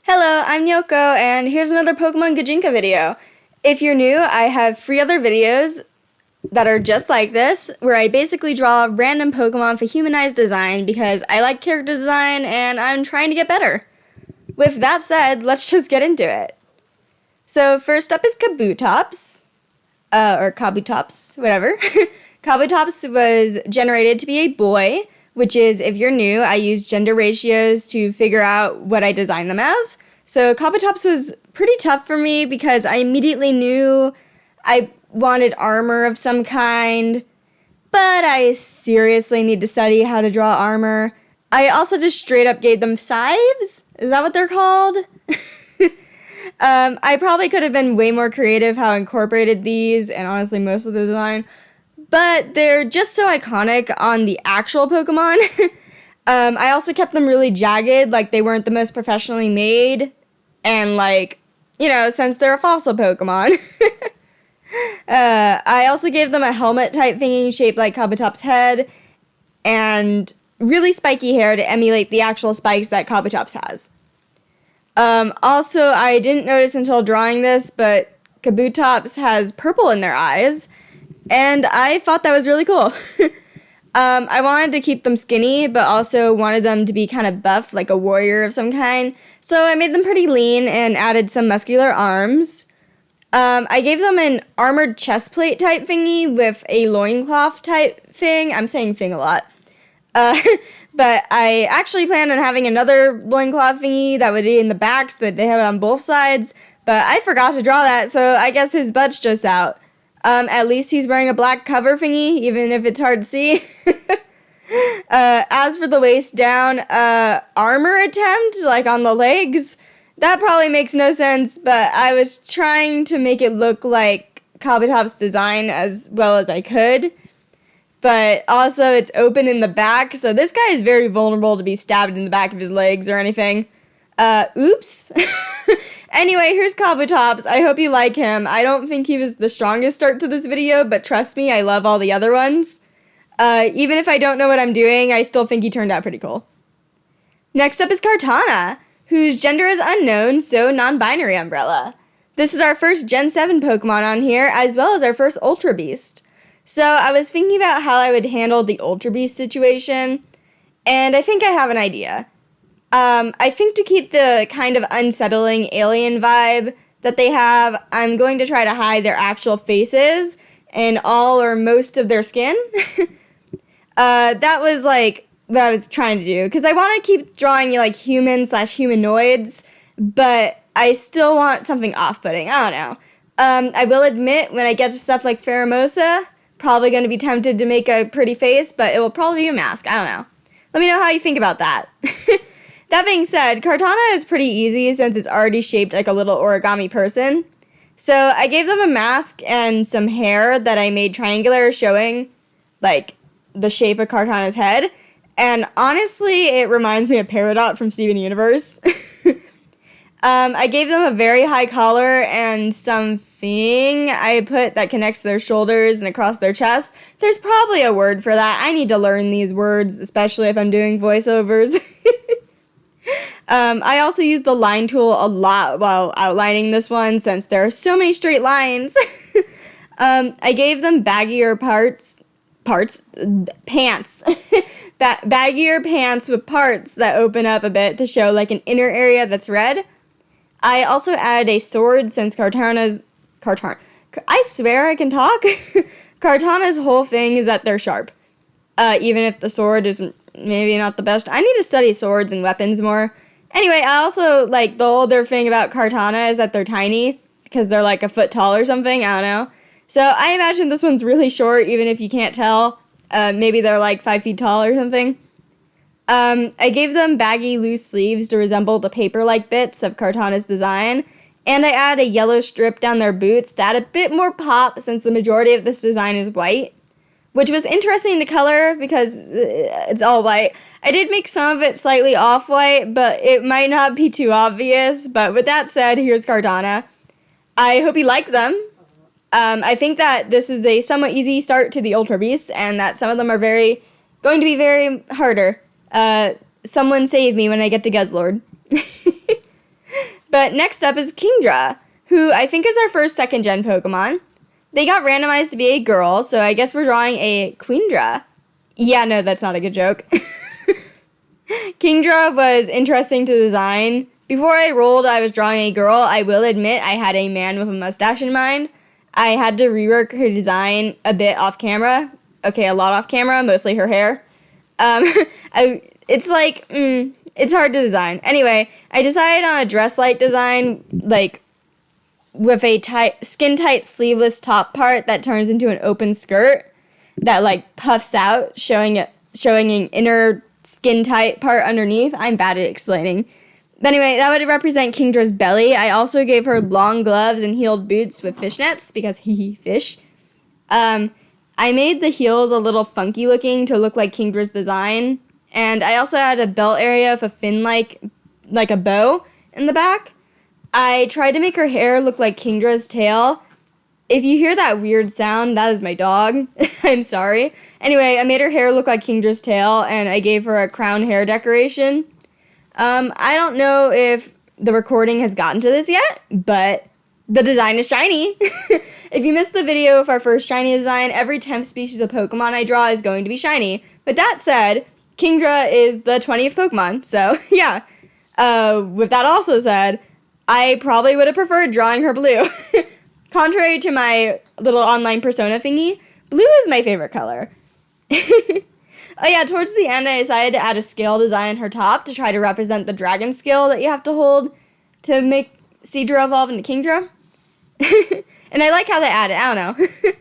Hello, I'm Yoko, and here's another Pokemon Gijinka video. If you're new, I have 3 other videos that are just like this, where I basically draw random Pokemon for humanized design because I like character design and I'm trying to get better. With that said, let's just get into it. So first up is Kabutops, or Kabutops, whatever. Kabutops was generated to be a boy, which is, if you're new, I use gender ratios to figure out what I design them as. So Kabutops was pretty tough for me because I immediately knew I wanted armor of some kind, but I seriously need to study how to draw armor. I also just straight up gave them scythes? Is that what they're called? I probably could have been way more creative how I incorporated these, and honestly most of the design. But they're just so iconic on the actual Pokemon. I also kept them really jagged, like they weren't the most professionally made. And since they're a fossil Pokemon. I also gave them a helmet type thingy shaped like Kabutops' head. And really spiky hair to emulate the actual spikes that Kabutops has. Also, I didn't notice until drawing this, but Kabutops has purple in their eyes. And I thought that was really cool. I wanted to keep them skinny, but also wanted them to be kind of buff, like a warrior of some kind. So I made them pretty lean and added some muscular arms. I gave them an armored chest plate type thingy with a loincloth type thing. I'm saying thing a lot. But I actually planned on having another loincloth thingy that would be in the back so that they have it on both sides. But I forgot to draw that, so I guess his butt's just out. At least he's wearing a black cover thingy, even if it's hard to see. As for the waist down armor attempt, like on the legs, that probably makes no sense, but I was trying to make it look like Kabutops' design as well as I could. But also it's open in the back, so this guy is very vulnerable to be stabbed in the back of his legs or anything. Oops. Anyway, here's Kabutops. I hope you like him. I don't think he was the strongest start to this video, but trust me, I love all the other ones. Even if I don't know what I'm doing, I still think he turned out pretty cool. Next up is Cortana, whose gender is unknown, so non-binary umbrella. This is our first Gen 7 Pokemon on here, as well as our first Ultra Beast. So I was thinking about how I would handle the Ultra Beast situation, and I think I have an idea. I think to keep the kind of unsettling alien vibe that they have, I'm going to try to hide their actual faces and all or most of their skin. That was what I was trying to do, because I want to keep drawing human/humanoids, but I still want something off-putting. I don't know. I will admit, when I get to stuff like Pheromosa, probably going to be tempted to make a pretty face, but it will probably be a mask. I don't know. Let me know how you think about that. That being said, Cortana is pretty easy since it's already shaped like a little origami person. So I gave them a mask and some hair that I made triangular showing the shape of Cortana's head. And honestly, it reminds me of Peridot from Steven Universe. I gave them a very high collar and something I put that connects their shoulders and across their chest. There's probably a word for that. I need to learn these words, especially if I'm doing voiceovers. I also used the line tool a lot while outlining this one since there are so many straight lines. I gave them baggier pants. Baggier pants with parts that open up a bit to show like an inner area that's red. I also added a sword since I swear I can talk. Cortana's whole thing is that they're sharp. Even if the sword isn't maybe not the best. I need to study swords and weapons more. Anyway, I also the older thing about Cortana is that they're tiny because they're like a foot tall or something. I don't know. So I imagine this one's really short, even if you can't tell. Maybe they're like 5 feet tall or something. I gave them baggy, loose sleeves to resemble the paper-like bits of Cortana's design, and I added a yellow strip down their boots to add a bit more pop since the majority of this design is white, which was interesting to color because it's all white. I did make some of it slightly off-white, but it might not be too obvious. But with that said, here's Cortana. I hope you like them. I think that this is a somewhat easy start to the Ultra Beasts, and that some of them are going to be very harder. Someone save me when I get to Guzzlord. But next up is Kindra, who I think is our first 2nd gen Pokemon. They got randomized to be a girl, so I guess we're drawing a Kindra. Yeah, no, that's not a good joke. Kindra was interesting to design. Before I rolled, I was drawing a girl. I will admit I had a man with a mustache in mind. I had to rework her design a bit off camera. Okay, a lot off camera, mostly her hair. It's hard to design. Anyway, I decided on a dress-like design, like with a skin-tight sleeveless top part that turns into an open skirt that like puffs out, showing an inner skin-tight part underneath. I'm bad at explaining. But anyway, that would represent Kindra's belly. I also gave her long gloves and heeled boots with fishnets because fish. I made the heels a little funky looking to look like Kindra's design. And I also had a belt area with a fin like a bow in the back. I tried to make her hair look like Kindra's tail. If you hear that weird sound, that is my dog. I'm sorry. Anyway, I made her hair look like Kindra's tail, and I gave her a crown hair decoration. I don't know if the recording has gotten to this yet, but the design is shiny. If you missed the video of our first shiny design, every 10th species of Pokemon I draw is going to be shiny. But that said, Kindra is the 20th Pokemon, so yeah. With that also said, I probably would have preferred drawing her blue. Contrary to my little online persona thingy, blue is my favorite color. Oh yeah, towards the end I decided to add a scale design on her top to try to represent the dragon scale that you have to hold to make Seadra evolve into Kingdra. And I like how they add it, I don't know.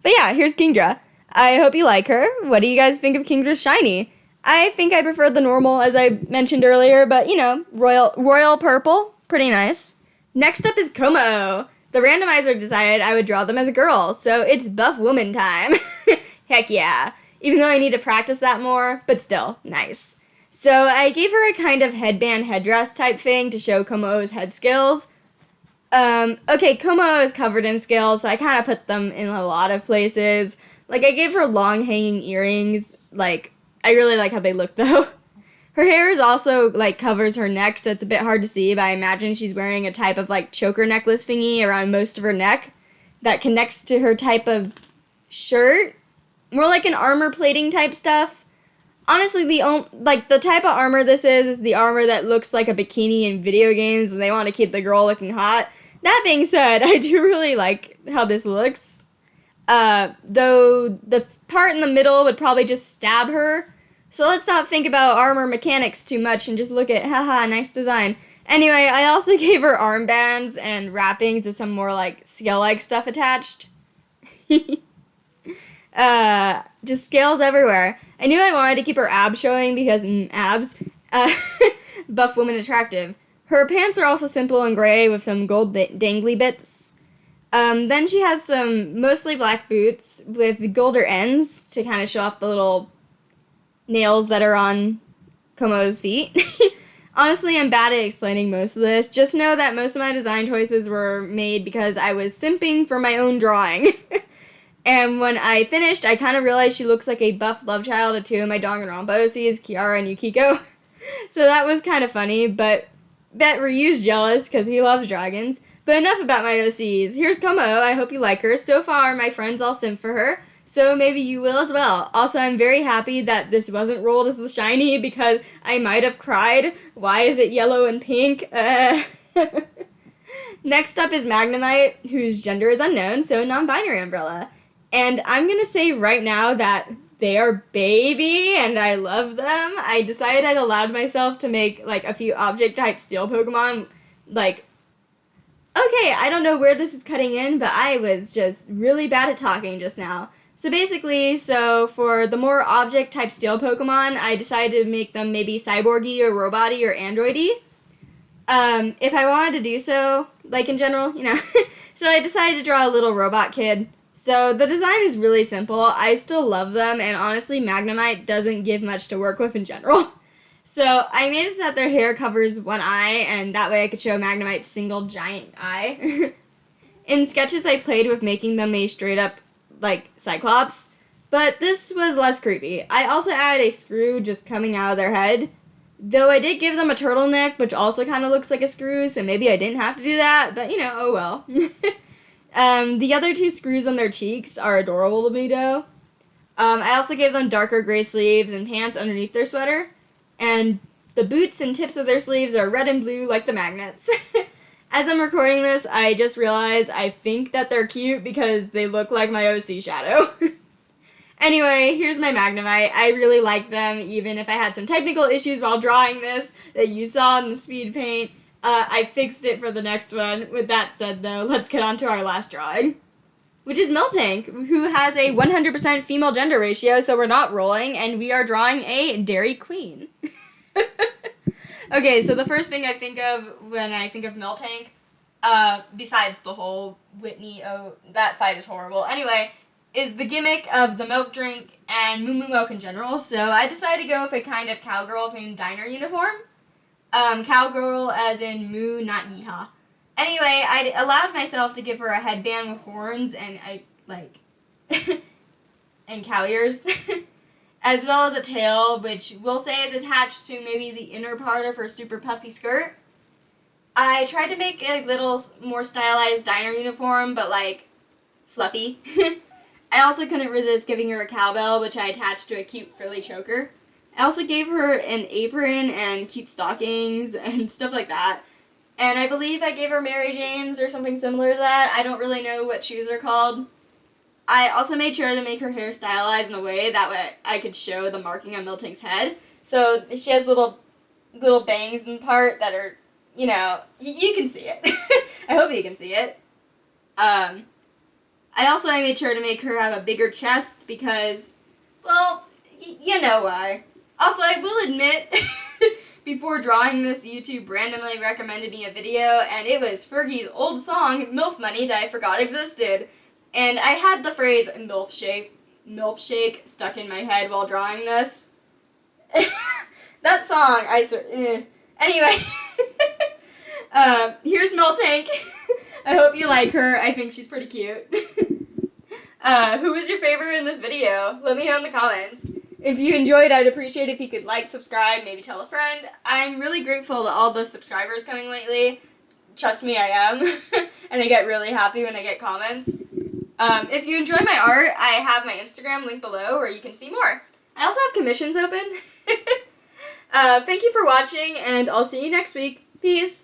But yeah, here's Kindra. I hope you like her. What do you guys think of Kindra's shiny? I think I prefer the normal, as I mentioned earlier, but you know, royal purple, pretty nice. Next up is Komo. The randomizer decided I would draw them as a girl, so it's buff woman time. Heck yeah. Even though I need to practice that more, but still, nice. So I gave her a kind of headband headdress type thing to show Komo's head scales. Okay, Komo is covered in scales, so I kind of put them in a lot of places. Like, I gave her long hanging earrings. Like, I really like how they look, though. Her hair is also, like, covers her neck, so it's a bit hard to see, but I imagine she's wearing a type of, like, choker necklace thingy around most of her neck that connects to her type of shirt. More like an armor plating type stuff. Honestly, the type of armor this is the armor that looks like a bikini in video games, and they want to keep the girl looking hot. That being said, I do really like how this looks. Though the part in the middle would probably just stab her. So let's not think about armor mechanics too much and just look at, haha, nice design. Anyway, I also gave her armbands and wrappings and some more like scale-like stuff attached. Just scales everywhere. I knew I wanted to keep her abs showing because abs. Buff woman attractive. Her pants are also simple and gray with some gold dangly bits. Then she has some mostly black boots with golder ends to kind of show off the little nails that are on Komo's feet. Honestly, I'm bad at explaining most of this. Just know that most of my design choices were made because I was simping for my own drawing. And when I finished, I kind of realized she looks like a buff love child of two of my Danganronpa OCs, Kiara and Yukiko. So that was kind of funny, but bet Ryu's jealous because he loves dragons. But enough about my OCs. Here's Komo. I hope you like her. So far, my friends all simp for her, so maybe you will as well. Also, I'm very happy that this wasn't rolled as the shiny because I might have cried. Why is it yellow and pink? Next up is Magnemite, whose gender is unknown, so non-binary umbrella. And I'm going to say right now that they are baby, and I love them. I decided I'd allowed myself to make, like, a few object-type steel Pokemon. Like, okay, I don't know where this is cutting in, but I was just really bad at talking just now. So basically, for the more object-type steel Pokemon, I decided to make them maybe cyborgy or robot-y or android-y. If I wanted to do so, like, in general, you know. So I decided to draw a little robot kid. So the design is really simple. I still love them, and honestly, Magnemite doesn't give much to work with in general. So I made it so that their hair covers one eye, and that way I could show Magnemite's single giant eye. In sketches, I played with making them a straight-up, like, Cyclops, but this was less creepy. I also added a screw just coming out of their head Though I did give them a turtleneck, which also kind of looks like a screw, so maybe I didn't have to do that, but oh well. The other two screws on their cheeks are adorable to me, though. I also gave them darker gray sleeves and pants underneath their sweater, and the boots and tips of their sleeves are red and blue like the magnets. As I'm recording this, I just realized I think that they're cute because they look like my OC shadow. Anyway, here's my Magnemite. I really like them, even if I had some technical issues while drawing this that you saw in the speed paint. I fixed it for the next one. With that said, though, let's get on to our last drawing, which is Miltank, who has a 100% female gender ratio, so we're not rolling, and we are drawing a Dairy Queen. Okay, so the first thing I think of when I think of Miltank, besides the whole Whitney, that fight is horrible, anyway, is the gimmick of the milk drink and Moo Moo Milk in general, so I decided to go with a kind of cowgirl-themed diner uniform. Cowgirl as in moo, not yeehaw. Anyway, I allowed myself to give her a headband with horns and, and cow ears, as well as a tail, which we'll say is attached to maybe the inner part of her super puffy skirt. I tried to make a little more stylized diner uniform, but, fluffy. I also couldn't resist giving her a cowbell, which I attached to a cute frilly choker. I also gave her an apron and cute stockings and stuff like that. And I believe I gave her Mary Jane's or something similar to that. I don't really know what shoes are called. I also made sure to make her hair stylized in a way that way I could show the marking on Miltank's head. So she has little bangs in part that are, you can see it. I hope you can see it. I made sure to make her have a bigger chest because, well, you know why. Also, I will admit, before drawing this, YouTube randomly recommended me a video, and it was Fergie's old song, MILF Money, that I forgot existed. And I had the phrase MILF shake stuck in my head while drawing this. That song, I swear, Anyway, here's Miltank. I hope you like her. I think she's pretty cute. Who was your favorite in this video? Let me know in the comments. If you enjoyed, I'd appreciate if you could like, subscribe, maybe tell a friend. I'm really grateful to all those subscribers coming lately. Trust me, I am. And I get really happy when I get comments. If you enjoy my art, I have my Instagram link below where you can see more. I also have commissions open. Thank you for watching, and I'll see you next week. Peace!